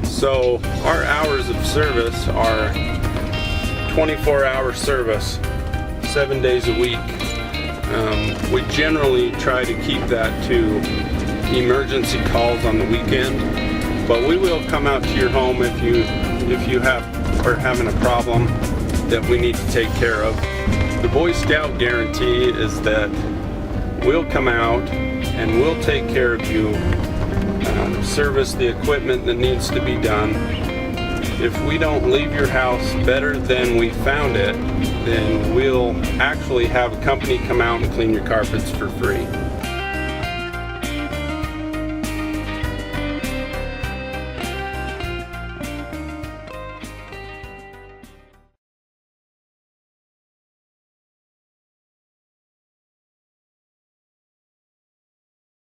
So our hours of service are 24-hour service, 7 days a week. We generally try to keep that to emergency calls on the weekend, but we will come out to your home if you are having a problem that we need to take care of. The Boy Scout guarantee is that we'll come out and we'll take care of you, service the equipment that needs to be done. If we don't leave your house better than we found it, then we'll actually have a company come out and clean your carpets for free.